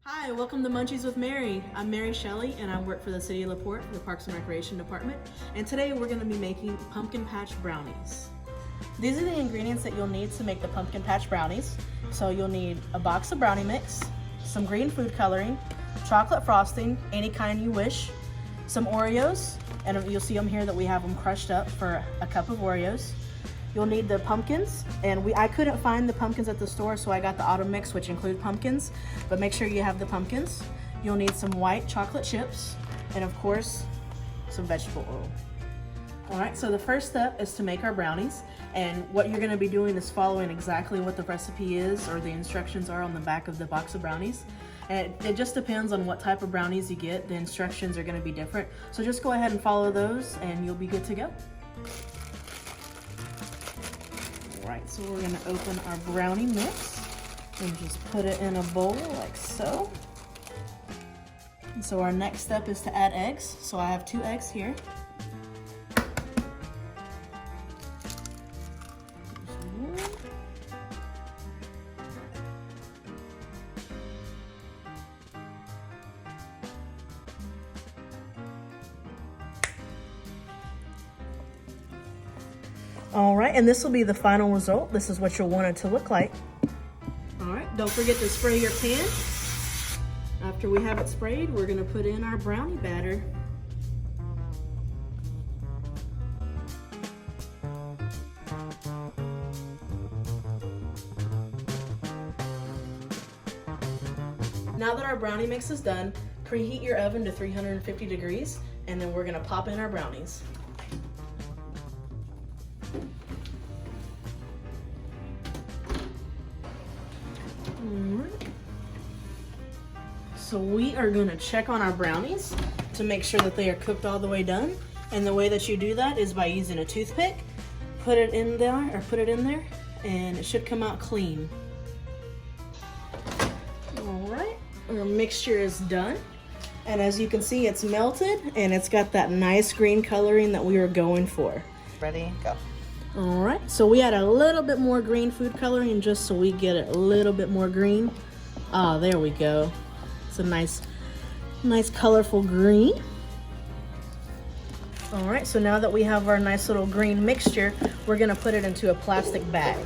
Hi, welcome to Munchies with Mary. I'm Mary Shelley and I work for the City of LaPorte, the Parks and Recreation Department. And today we're going to be making Pumpkin Patch Brownies. These are the ingredients that you'll need to make the Pumpkin Patch Brownies. So you'll need a box of brownie mix, some green food coloring, chocolate frosting, any kind you wish, some Oreos, and you'll see them here that we have them crushed up for a cup of Oreos. You'll need the pumpkins, and I couldn't find the pumpkins at the store, so I got the auto mix, which include pumpkins, but make sure you have the pumpkins. You'll need some white chocolate chips, and of course, some vegetable oil. All right, so the first step is to make our brownies, and what you're gonna be doing is following exactly what the recipe is or the instructions are on the back of the box of brownies. And it just depends on what type of brownies you get. The instructions are gonna be different. So just go ahead and follow those and you'll be good to go. All right, so we're gonna open our brownie mix and just put it in a bowl like so. And so our next step is to add eggs. So I have 2 eggs here. All right, and this will be the final result. This is what you'll want it to look like. All right, don't forget to spray your pan. After we have it sprayed, we're gonna put in our brownie batter. Now that our brownie mix is done, preheat your oven to 350 degrees, and then we're gonna pop in our brownies. So we are gonna check on our brownies to make sure that they are cooked all the way done. And the way that you do that is by using a toothpick. Put it in there, and it should come out clean. All right, our mixture is done. And as you can see, it's melted and it's got that nice green coloring that we were going for. Ready, go. All right, so we add a little bit more green food coloring just so we get it a little bit more green. Ah, there we go. It's a nice colorful green. All right, so now that we have our nice little green mixture, we're gonna put it into a plastic bag.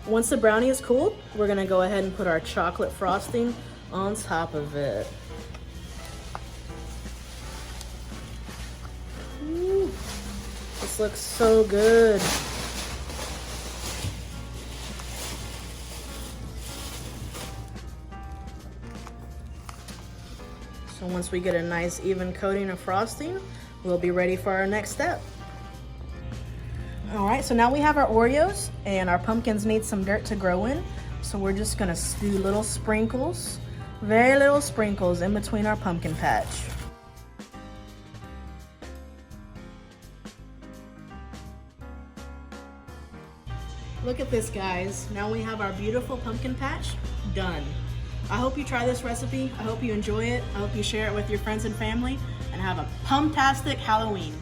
Once the brownie is cooled, we're gonna go ahead and put our chocolate frosting on top of it. Ooh, this looks so good. So once we get a nice even coating of frosting, we'll be ready for our next step. All right, so now we have our Oreos and our pumpkins need some dirt to grow in. So we're just gonna do little sprinkles, very little sprinkles in between our pumpkin patch. Look at this, guys. Now we have our beautiful pumpkin patch done. I hope you try this recipe. I hope you enjoy it. I hope you share it with your friends and family and have a pumptastic Halloween.